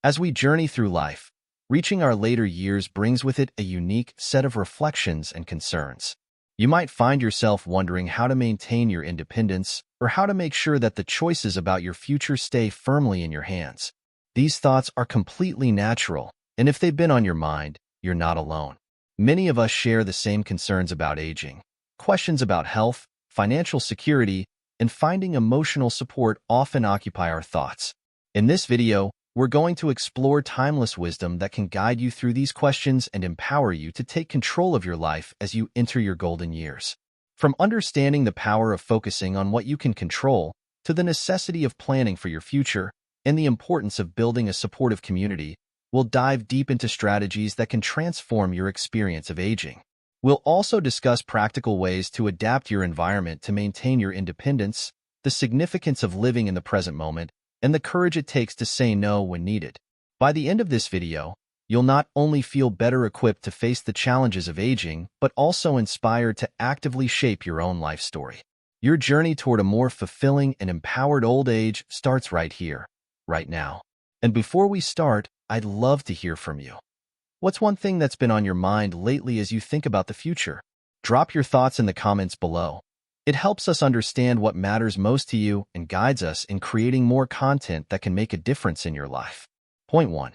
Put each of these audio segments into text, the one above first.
As we journey through life, reaching our later years brings with it a unique set of reflections and concerns. You might find yourself wondering how to maintain your independence or how to make sure that the choices about your future stay firmly in your hands. These thoughts are completely natural, and if they've been on your mind, you're not alone. Many of us share the same concerns about aging. Questions about health, financial security, and finding emotional support often occupy our thoughts. In this video, we're going to explore timeless wisdom that can guide you through these questions and empower you to take control of your life as you enter your golden years. From understanding the power of focusing on what you can control to the necessity of planning for your future and the importance of building a supportive community, we'll dive deep into strategies that can transform your experience of aging. We'll also discuss practical ways to adapt your environment to maintain your independence, the significance of living in the present moment, and the courage it takes to say no when needed. By the end of this video, you'll not only feel better equipped to face the challenges of aging, but also inspired to actively shape your own life story. Your journey toward a more fulfilling and empowered old age starts right here, right now. And before we start, I'd love to hear from you. What's one thing that's been on your mind lately as you think about the future? Drop your thoughts in the comments below. It helps us understand what matters most to you and guides us in creating more content that can make a difference in your life. Point 1.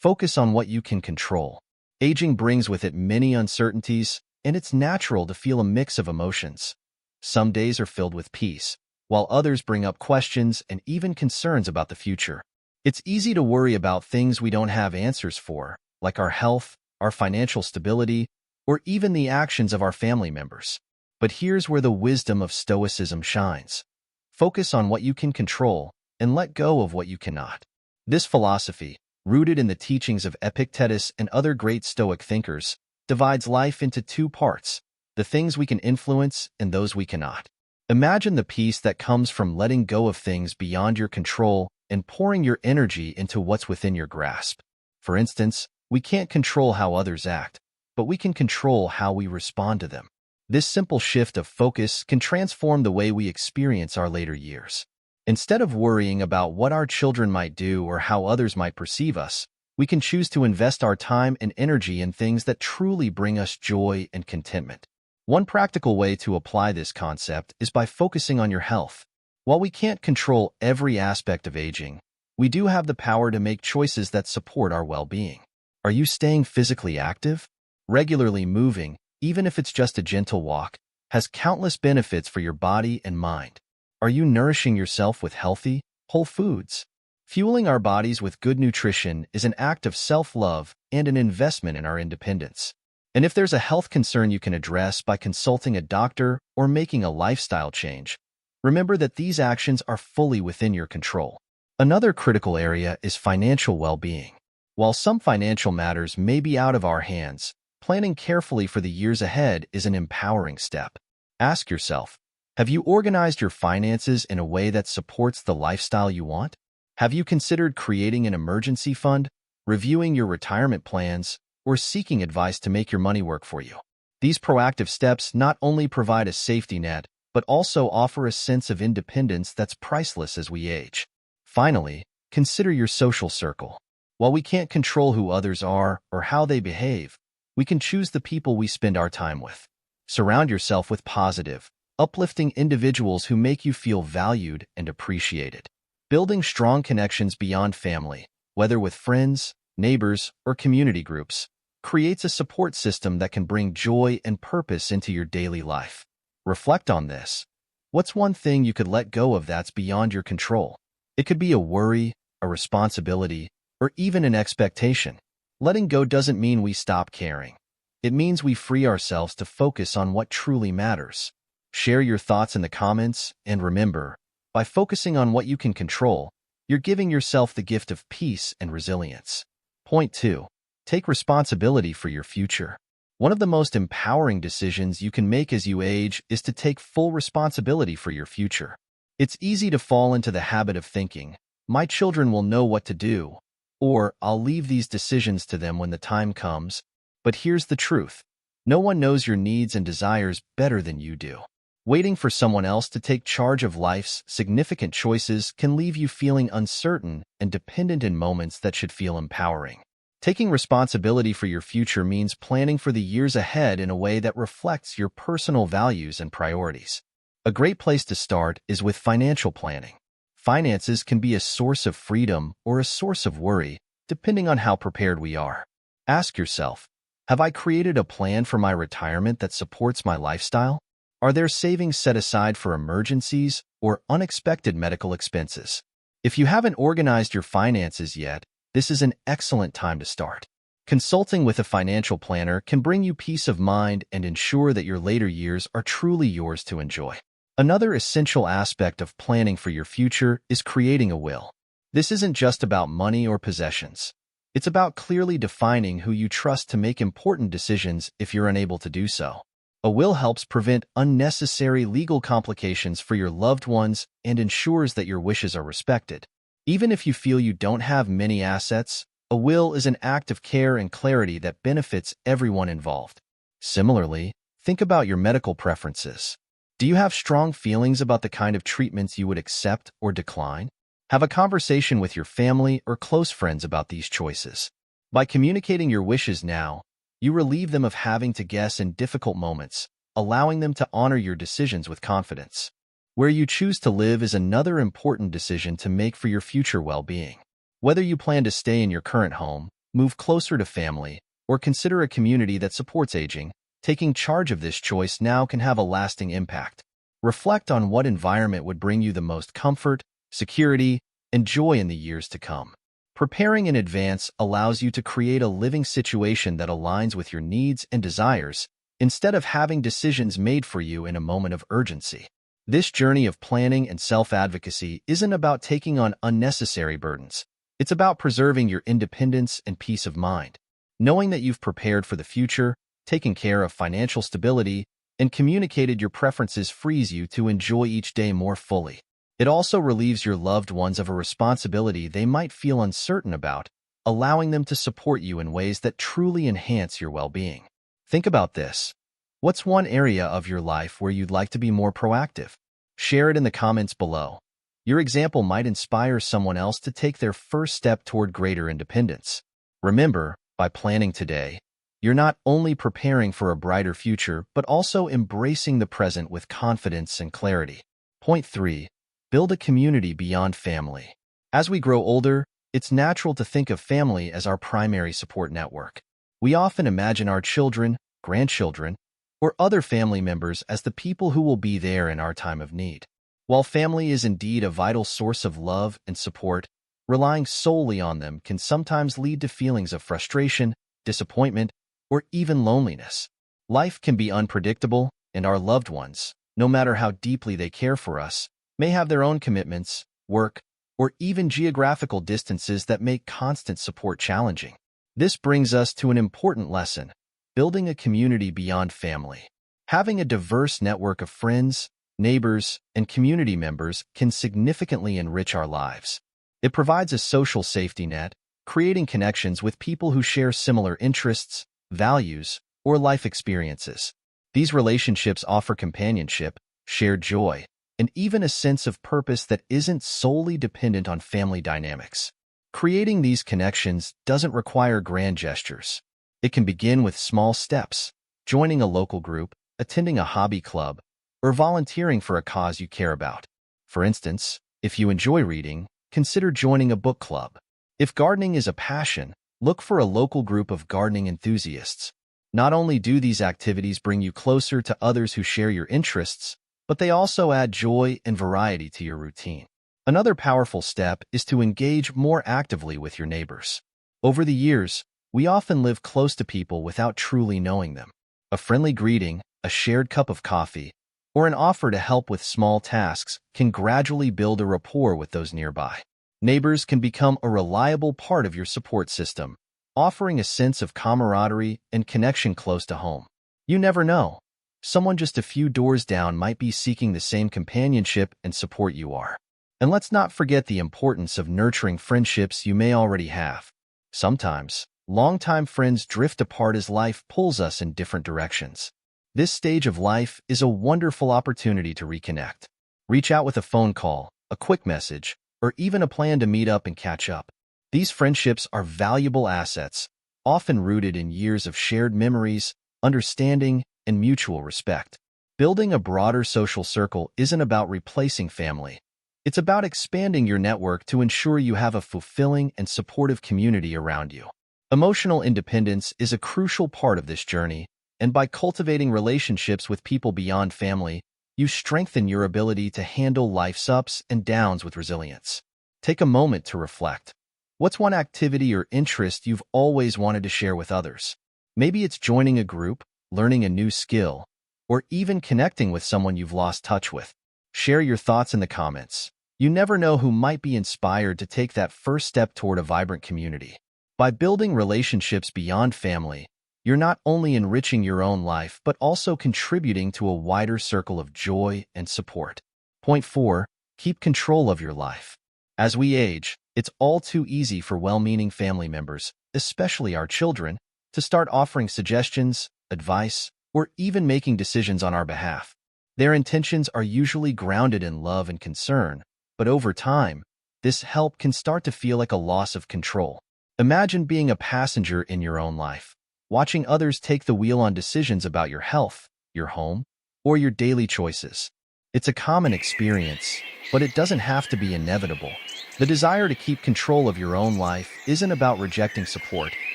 Focus on what you can control. Aging brings with it many uncertainties, and it's natural to feel a mix of emotions. Some days are filled with peace, while others bring up questions and even concerns about the future. It's easy to worry about things we don't have answers for, like our health, our financial stability, or even the actions of our family members. But here's where the wisdom of Stoicism shines. Focus on what you can control and let go of what you cannot. This philosophy, rooted in the teachings of Epictetus and other great Stoic thinkers, divides life into two parts, the things we can influence and those we cannot. Imagine the peace that comes from letting go of things beyond your control and pouring your energy into what's within your grasp. For instance, we can't control how others act, but we can control how we respond to them. This simple shift of focus can transform the way we experience our later years. Instead of worrying about what our children might do or how others might perceive us, we can choose to invest our time and energy in things that truly bring us joy and contentment. One practical way to apply this concept is by focusing on your health. While we can't control every aspect of aging, we do have the power to make choices that support our well-being. Are you staying physically active? Regularly moving, even if it's just a gentle walk, has countless benefits for your body and mind. Are you nourishing yourself with healthy, whole foods? Fueling our bodies with good nutrition is an act of self-love and an investment in our independence. And if there's a health concern you can address by consulting a doctor or making a lifestyle change, remember that these actions are fully within your control. Another critical area is financial well-being. While some financial matters may be out of our hands, planning carefully for the years ahead is an empowering step. Ask yourself, have you organized your finances in a way that supports the lifestyle you want? Have you considered creating an emergency fund, reviewing your retirement plans, or seeking advice to make your money work for you? These proactive steps not only provide a safety net, but also offer a sense of independence that's priceless as we age. Finally, consider your social circle. While we can't control who others are or how they behave, we can choose the people we spend our time with. Surround yourself with positive, uplifting individuals who make you feel valued and appreciated. Building strong connections beyond family, whether with friends, neighbors, or community groups, creates a support system that can bring joy and purpose into your daily life. Reflect on this. What's one thing you could let go of that's beyond your control? It could be a worry, a responsibility, or even an expectation. Letting go doesn't mean we stop caring. It means we free ourselves to focus on what truly matters. Share your thoughts in the comments, and remember, by focusing on what you can control, you're giving yourself the gift of peace and resilience. Point 2. Take responsibility for your future. One of the most empowering decisions you can make as you age is to take full responsibility for your future. It's easy to fall into the habit of thinking, my children will know what to do, or I'll leave these decisions to them when the time comes. But here's the truth. No one knows your needs and desires better than you do. Waiting for someone else to take charge of life's significant choices can leave you feeling uncertain and dependent in moments that should feel empowering. Taking responsibility for your future means planning for the years ahead in a way that reflects your personal values and priorities. A great place to start is with financial planning. Finances can be a source of freedom or a source of worry, depending on how prepared we are. Ask yourself, have I created a plan for my retirement that supports my lifestyle? Are there savings set aside for emergencies or unexpected medical expenses? If you haven't organized your finances yet, this is an excellent time to start. Consulting with a financial planner can bring you peace of mind and ensure that your later years are truly yours to enjoy. Another essential aspect of planning for your future is creating a will. This isn't just about money or possessions. It's about clearly defining who you trust to make important decisions if you're unable to do so. A will helps prevent unnecessary legal complications for your loved ones and ensures that your wishes are respected. Even if you feel you don't have many assets, a will is an act of care and clarity that benefits everyone involved. Similarly, think about your medical preferences. Do you have strong feelings about the kind of treatments you would accept or decline? Have a conversation with your family or close friends about these choices. By communicating your wishes now, you relieve them of having to guess in difficult moments, allowing them to honor your decisions with confidence. Where you choose to live is another important decision to make for your future well-being. Whether you plan to stay in your current home, move closer to family, or consider a community that supports aging, taking charge of this choice now can have a lasting impact. Reflect on what environment would bring you the most comfort, security, and joy in the years to come. Preparing in advance allows you to create a living situation that aligns with your needs and desires, instead of having decisions made for you in a moment of urgency. This journey of planning and self-advocacy isn't about taking on unnecessary burdens. It's about preserving your independence and peace of mind. Knowing that you've prepared for the future, taken care of financial stability, and communicated your preferences frees you to enjoy each day more fully. It also relieves your loved ones of a responsibility they might feel uncertain about, allowing them to support you in ways that truly enhance your well-being. Think about this. What's one area of your life where you'd like to be more proactive? Share it in the comments below. Your example might inspire someone else to take their first step toward greater independence. Remember, by planning today, you're not only preparing for a brighter future, but also embracing the present with confidence and clarity. Point 3. Build a community beyond family. As we grow older, it's natural to think of family as our primary support network. We often imagine our children, grandchildren, or other family members as the people who will be there in our time of need. While family is indeed a vital source of love and support, relying solely on them can sometimes lead to feelings of frustration, disappointment, or even loneliness. Life can be unpredictable, and our loved ones, no matter how deeply they care for us, may have their own commitments, work, or even geographical distances that make constant support challenging. This brings us to an important lesson: building a community beyond family. Having a diverse network of friends, neighbors, and community members can significantly enrich our lives. It provides a social safety net, creating connections with people who share similar interests, values, or life experiences. These relationships offer companionship, shared joy, and even a sense of purpose that isn't solely dependent on family dynamics. Creating these connections doesn't require grand gestures. It can begin with small steps: joining a local group, attending a hobby club, or volunteering for a cause you care about. For instance, if you enjoy reading, consider joining a book club. If gardening is a passion, look for a local group of gardening enthusiasts. Not only do these activities bring you closer to others who share your interests, but they also add joy and variety to your routine. Another powerful step is to engage more actively with your neighbors. Over the years, we often live close to people without truly knowing them. A friendly greeting, a shared cup of coffee, or an offer to help with small tasks can gradually build a rapport with those nearby. Neighbors can become a reliable part of your support system, offering a sense of camaraderie and connection close to home. You never know. Someone just a few doors down might be seeking the same companionship and support you are. And let's not forget the importance of nurturing friendships you may already have. Sometimes, longtime friends drift apart as life pulls us in different directions. This stage of life is a wonderful opportunity to reconnect. Reach out with a phone call, a quick message, or even a plan to meet up and catch up. These friendships are valuable assets, often rooted in years of shared memories, understanding, and mutual respect. Building a broader social circle isn't about replacing family. It's about expanding your network to ensure you have a fulfilling and supportive community around you. Emotional independence is a crucial part of this journey, and by cultivating relationships with people beyond family, you strengthen your ability to handle life's ups and downs with resilience. Take a moment to reflect. What's one activity or interest you've always wanted to share with others? Maybe it's joining a group, learning a new skill, or even connecting with someone you've lost touch with. Share your thoughts in the comments. You never know who might be inspired to take that first step toward a vibrant community. By building relationships beyond family, you're not only enriching your own life, but also contributing to a wider circle of joy and support. Point 4. Keep control of your life. As we age, it's all too easy for well-meaning family members, especially our children, to start offering suggestions, advice, or even making decisions on our behalf. Their intentions are usually grounded in love and concern, but over time, this help can start to feel like a loss of control. Imagine being a passenger in your own life, watching others take the wheel on decisions about your health, your home, or your daily choices. It's a common experience, but it doesn't have to be inevitable. The desire to keep control of your own life isn't about rejecting support.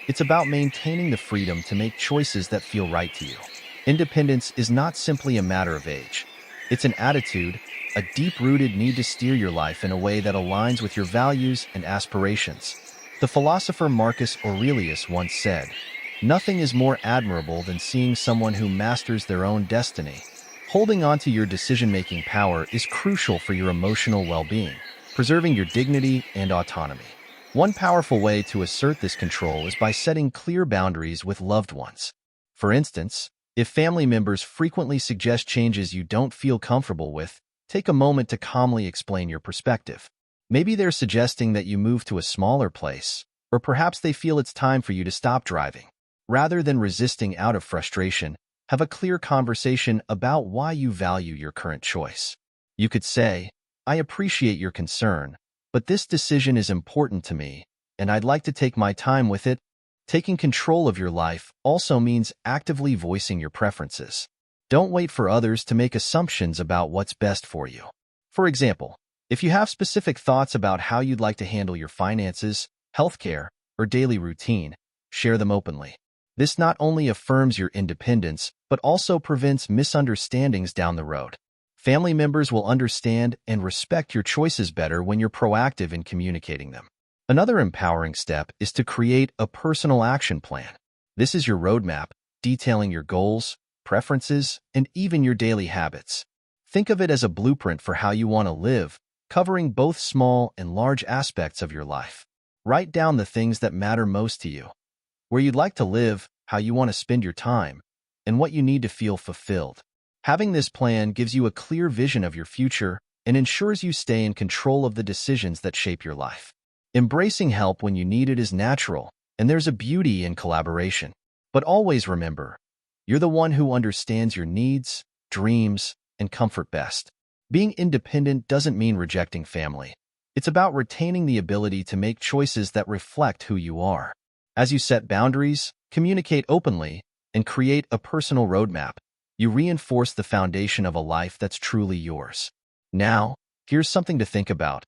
It's about maintaining the freedom to make choices that feel right to you. Independence is not simply a matter of age. It's an attitude, a deep-rooted need to steer your life in a way that aligns with your values and aspirations. The philosopher Marcus Aurelius once said, "Nothing is more admirable than seeing someone who masters their own destiny." Holding on to your decision-making power is crucial for your emotional well-being, preserving your dignity and autonomy. One powerful way to assert this control is by setting clear boundaries with loved ones. For instance, if family members frequently suggest changes you don't feel comfortable with, take a moment to calmly explain your perspective. Maybe they're suggesting that you move to a smaller place, or perhaps they feel it's time for you to stop driving. Rather than resisting out of frustration, have a clear conversation about why you value your current choice. You could say, "I appreciate your concern, but this decision is important to me, and I'd like to take my time with it." Taking control of your life also means actively voicing your preferences. Don't wait for others to make assumptions about what's best for you. For example, if you have specific thoughts about how you'd like to handle your finances, healthcare, or daily routine, share them openly. This not only affirms your independence, but also prevents misunderstandings down the road. Family members will understand and respect your choices better when you're proactive in communicating them. Another empowering step is to create a personal action plan. This is your roadmap, detailing your goals, preferences, and even your daily habits. Think of it as a blueprint for how you want to live, covering both small and large aspects of your life. Write down the things that matter most to you, where you'd like to live, how you want to spend your time, and what you need to feel fulfilled. Having this plan gives you a clear vision of your future and ensures you stay in control of the decisions that shape your life. Embracing help when you need it is natural, and there's a beauty in collaboration. But always remember, you're the one who understands your needs, dreams, and comfort best. Being independent doesn't mean rejecting family. It's about retaining the ability to make choices that reflect who you are. As you set boundaries, communicate openly, and create a personal roadmap, you reinforce the foundation of a life that's truly yours. Now, here's something to think about.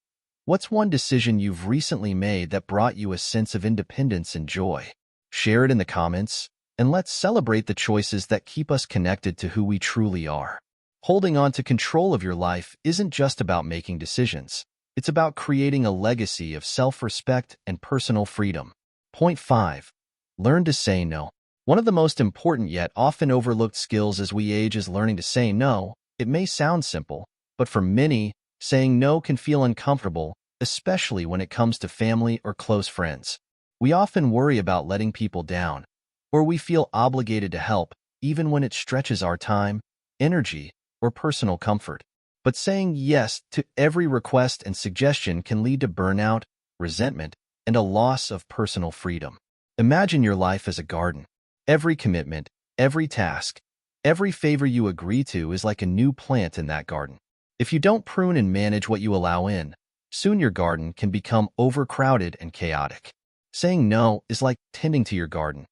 What's one decision you've recently made that brought you a sense of independence and joy? Share it in the comments, and let's celebrate the choices that keep us connected to who we truly are. Holding on to control of your life isn't just about making decisions. It's about creating a legacy of self-respect and personal freedom. Point 5. Learn to say no. One of the most important yet often overlooked skills as we age is learning to say no. It may sound simple, but for many, saying no can feel uncomfortable, especially when it comes to family or close friends. We often worry about letting people down, or we feel obligated to help, even when it stretches our time, energy, or personal comfort. But saying yes to every request and suggestion can lead to burnout, resentment, and a loss of personal freedom. Imagine your life as a garden. Every commitment, every task, Every favor you agree to is like a new plant in that garden. If you don't prune and manage what you allow in, soon your garden can become overcrowded and chaotic. Saying no is like tending to your garden.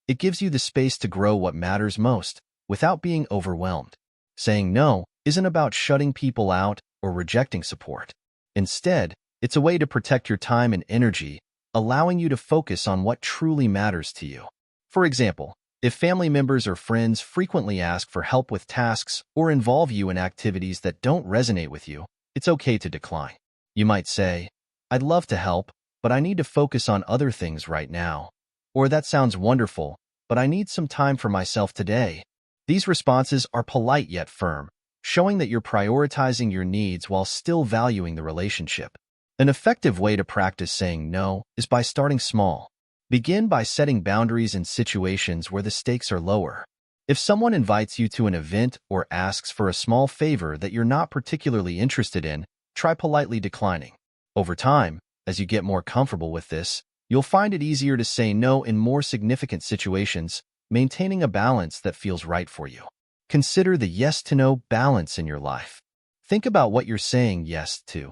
It gives you the space to grow what matters most without being overwhelmed. Saying no isn't about shutting people out or rejecting support. Instead, it's a way to protect your time and energy, allowing you to focus on what truly matters to you. For example, if family members or friends frequently ask for help with tasks or involve you in activities that don't resonate with you, it's okay to decline. You might say, "I'd love to help, but I need to focus on other things right now." Or, "That sounds wonderful, but I need some time for myself today." These responses are polite yet firm, showing that you're prioritizing your needs while still valuing the relationship. An effective way to practice saying no is by starting small. Begin by setting boundaries in situations where the stakes are lower. If someone invites you to an event or asks for a small favor that you're not particularly interested in, try politely declining. Over time, as you get more comfortable with this, you'll find it easier to say no in more significant situations, maintaining a balance that feels right for you. Consider the yes-to-no balance in your life. Think about what you're saying yes to.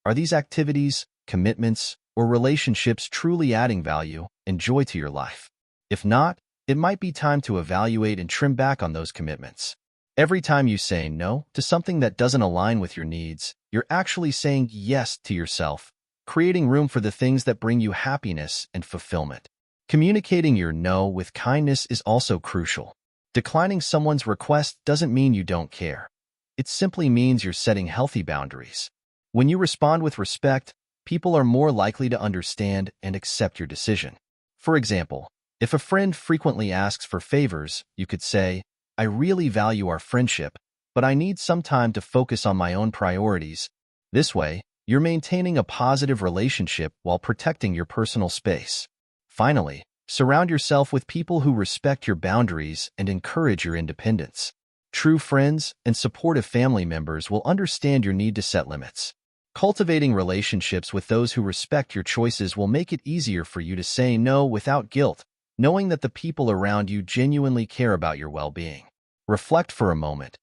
Are these activities, commitments, or relationships truly adding value and joy to your life? If not, it might be time to evaluate and trim back on those commitments. Every time you say no to something that doesn't align with your needs, you're actually saying yes to yourself, creating room for the things that bring you happiness and fulfillment. Communicating your no with kindness is also crucial. Declining someone's request doesn't mean you don't care. It simply means you're setting healthy boundaries. When you respond with respect, people are more likely to understand and accept your decision. For example, if a friend frequently asks for favors, you could say, "I really value our friendship, but I need some time to focus on my own priorities." This way, you're maintaining a positive relationship while protecting your personal space. Finally, surround yourself with people who respect your boundaries and encourage your independence. True friends and supportive family members will understand your need to set limits. Cultivating relationships with those who respect your choices will make it easier for you to say no without guilt, knowing that the people around you genuinely care about your well-being. Reflect for a moment.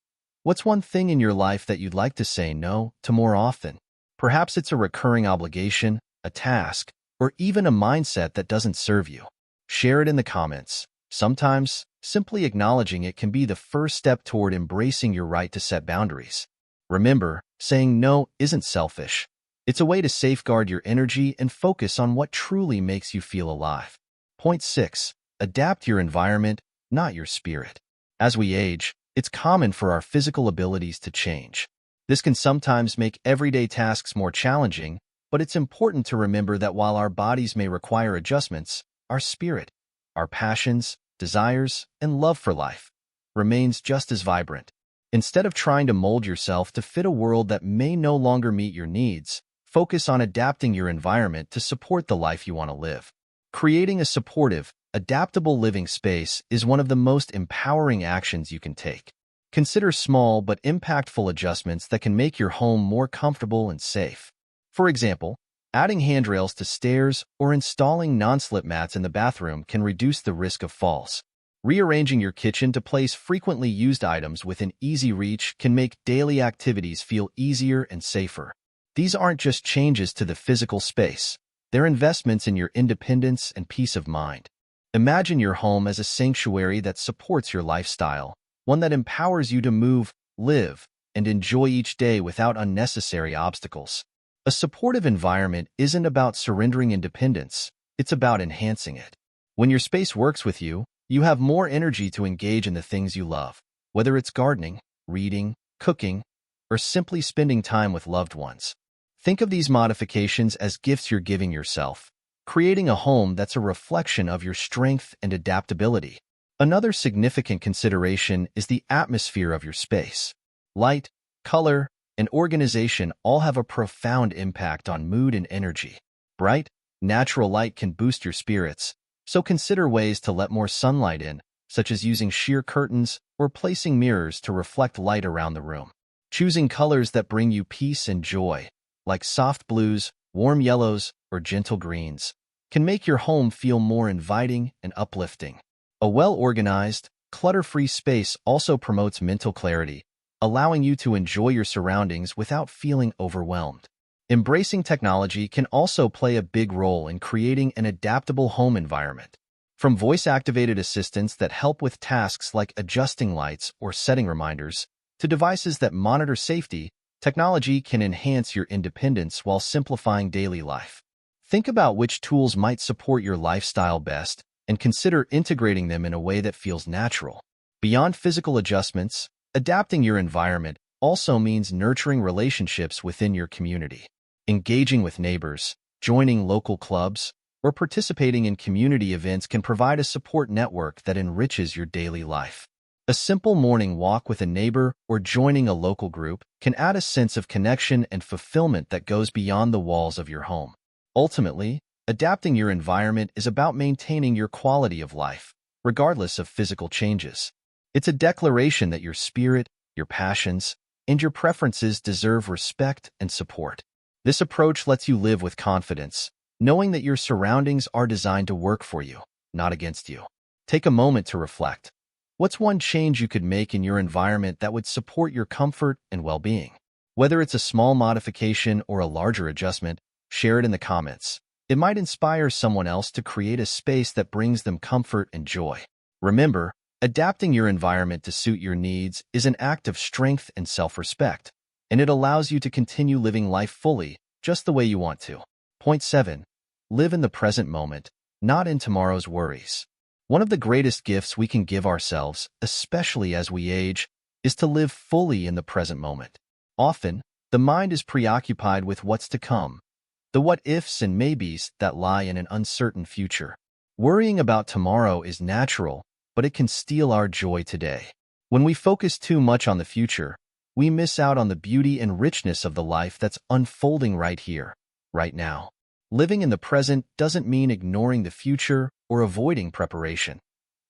What's one thing in your life that you'd like to say no to more often? Perhaps it's a recurring obligation, a task, or even a mindset that doesn't serve you. Share it in the comments. Sometimes, simply acknowledging it can be the first step toward embracing your right to set boundaries. Remember, saying no isn't selfish. It's a way to safeguard your energy and focus on what truly makes you feel alive. Point 6. Adapt your environment, not your spirit. As we age, it's common for our physical abilities to change. This can sometimes make everyday tasks more challenging, but it's important to remember that while our bodies may require adjustments, our spirit, our passions, desires, and love for life remains just as vibrant. Instead of trying to mold yourself to fit a world that may no longer meet your needs, focus on adapting your environment to support the life you want to live. Creating a supportive, adaptable living space is one of the most empowering actions you can take. Consider small but impactful adjustments that can make your home more comfortable and safe. For example, adding handrails to stairs or installing non-slip mats in the bathroom can reduce the risk of falls. Rearranging your kitchen to place frequently used items within easy reach can make daily activities feel easier and safer. These aren't just changes to the physical space. They're investments in your independence and peace of mind. Imagine your home as a sanctuary that supports your lifestyle, one that empowers you to move, live, and enjoy each day without unnecessary obstacles. A supportive environment isn't about surrendering independence, it's about enhancing it. When your space works with you, you have more energy to engage in the things you love, whether it's gardening, reading, cooking, or simply spending time with loved ones. Think of these modifications as gifts you're giving yourself, creating a home that's a reflection of your strength and adaptability. Another significant consideration is the atmosphere of your space. Light, color, and organization all have a profound impact on mood and energy. Bright, natural light can boost your spirits, so consider ways to let more sunlight in, such as using sheer curtains or placing mirrors to reflect light around the room. Choosing colors that bring you peace and joy, like soft blues, warm yellows, or gentle greens, can make your home feel more inviting and uplifting. A well-organized, Clutter-free space also promotes mental clarity, allowing you to enjoy your surroundings without feeling overwhelmed. Embracing technology can also play a big role in creating an adaptable home environment. From voice-activated assistants that help with tasks like adjusting lights or setting reminders, to devices that monitor safety, technology can enhance your independence while simplifying daily life. Think about which tools might support your lifestyle best and consider integrating them in a way that feels natural. Beyond physical adjustments, adapting your environment also means nurturing relationships within your community. Engaging with neighbors, joining local clubs, or participating in community events can provide a support network that enriches your daily life. A simple morning walk with a neighbor or joining a local group can add a sense of connection and fulfillment that goes beyond the walls of your home. Ultimately, adapting your environment is about maintaining your quality of life, regardless of physical changes. It's a declaration that your spirit, your passions, and your preferences deserve respect and support. This approach lets you live with confidence, knowing that your surroundings are designed to work for you, not against you. Take a moment to reflect. What's one change you could make in your environment that would support your comfort and well-being? Whether it's a small modification or a larger adjustment, share it in the comments. It might inspire someone else to create a space that brings them comfort and joy. Remember, adapting your environment to suit your needs is an act of strength and self-respect, and it allows you to continue living life fully, just the way you want to. Point 7. Live in the present moment, not in tomorrow's worries. One of the greatest gifts we can give ourselves, especially as we age, is to live fully in the present moment. Often, the mind is preoccupied with what's to come, the what-ifs and maybes that lie in an uncertain future. Worrying about tomorrow is natural, but it can steal our joy today. When we focus too much on the future, we miss out on the beauty and richness of the life that's unfolding right here, right now. Living in the present doesn't mean ignoring the future or avoiding preparation.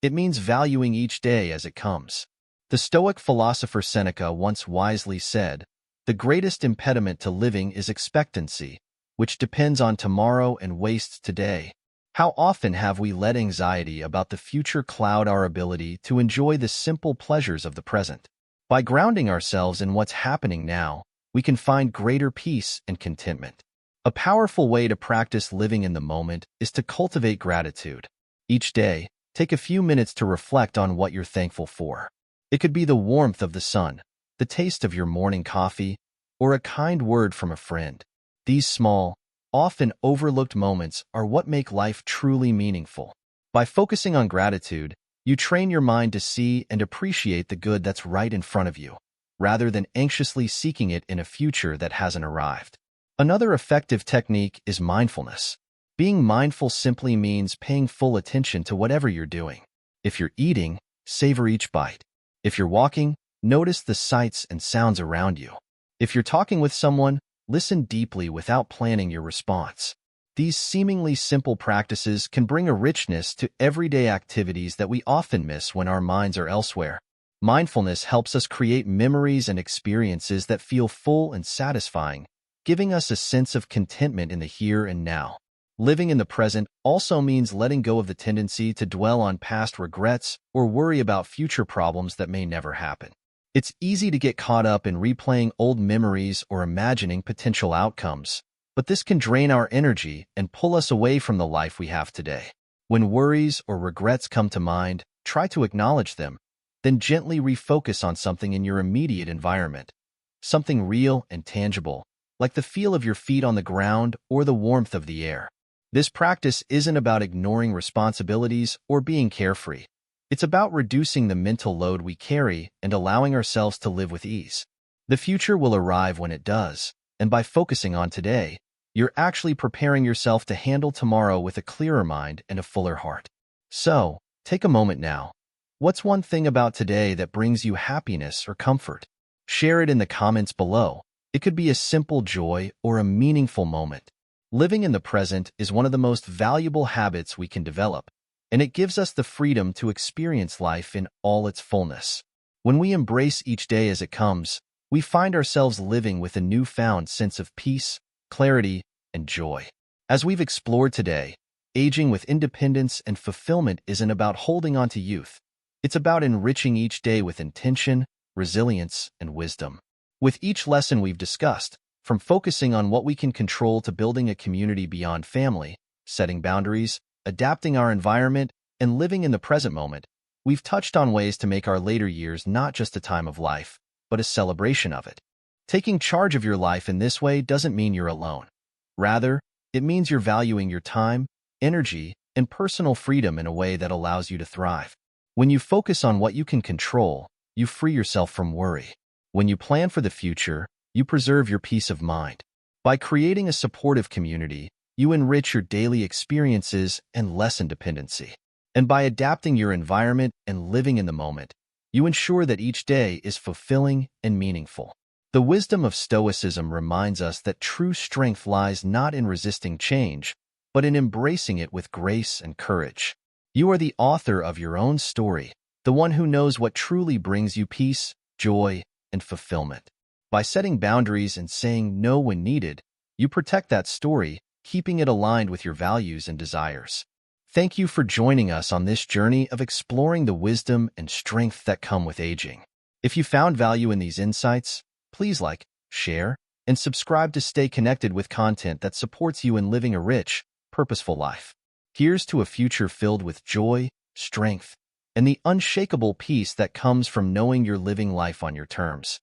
It means valuing each day as it comes. The Stoic philosopher Seneca once wisely said, "The greatest impediment to living is expectancy, which depends on tomorrow and wastes today." How often have we let anxiety about the future cloud our ability to enjoy the simple pleasures of the present? By grounding ourselves in what's happening now, we can find greater peace and contentment. A powerful way to practice living in the moment is to cultivate gratitude. Each day, take a few minutes to reflect on what you're thankful for. It could be the warmth of the sun, the taste of your morning coffee, or a kind word from a friend. These small, often overlooked moments are what make life truly meaningful. By focusing on gratitude, you train your mind to see and appreciate the good that's right in front of you, rather than anxiously seeking it in a future that hasn't arrived. Another effective technique is mindfulness. Being mindful simply means paying full attention to whatever you're doing. If you're eating, savor each bite. If you're walking, notice the sights and sounds around you. If you're talking with someone, listen deeply without planning your response. These seemingly simple practices can bring a richness to everyday activities that we often miss when our minds are elsewhere. Mindfulness helps us create memories and experiences that feel full and satisfying, giving us a sense of contentment in the here and now. Living in the present also means letting go of the tendency to dwell on past regrets or worry about future problems that may never happen. It's easy to get caught up in replaying old memories or imagining potential outcomes, but this can drain our energy and pull us away from the life we have today. When worries or regrets come to mind, try to acknowledge them, then gently refocus on something in your immediate environment. Something real and tangible, like the feel of your feet on the ground or the warmth of the air. This practice isn't about ignoring responsibilities or being carefree. It's about reducing the mental load we carry and allowing ourselves to live with ease. The future will arrive when it does, and by focusing on today, you're actually preparing yourself to handle tomorrow with a clearer mind and a fuller heart. So, take a moment now. What's one thing about today that brings you happiness or comfort? Share it in the comments below. It could be a simple joy or a meaningful moment. Living in the present is one of the most valuable habits we can develop, and it gives us the freedom to experience life in all its fullness. When we embrace each day as it comes, we find ourselves living with a newfound sense of peace, clarity, and joy. As we've explored today, aging with independence and fulfillment isn't about holding on to youth. It's about enriching each day with intention, resilience, and wisdom. With each lesson we've discussed, from focusing on what we can control to building a community beyond family, setting boundaries, adapting our environment, and living in the present moment, we've touched on ways to make our later years not just a time of life, but a celebration of it. Taking charge of your life in this way doesn't mean you're alone. Rather, it means you're valuing your time, energy, and personal freedom in a way that allows you to thrive. When you focus on what you can control, you free yourself from worry. When you plan for the future, you preserve your peace of mind. By creating a supportive community, you enrich your daily experiences and lessen dependency. And by adapting your environment and living in the moment, you ensure that each day is fulfilling and meaningful. The wisdom of Stoicism reminds us that true strength lies not in resisting change, but in embracing it with grace and courage. You are the author of your own story, the one who knows what truly brings you peace, joy, and fulfillment. By setting boundaries and saying no when needed, you protect that story, keeping it aligned with your values and desires. Thank you for joining us on this journey of exploring the wisdom and strength that come with aging. If you found value in these insights, please like, share, and subscribe to stay connected with content that supports you in living a rich, purposeful life. Here's to a future filled with joy, strength, and the unshakable peace that comes from knowing you're living life on your terms.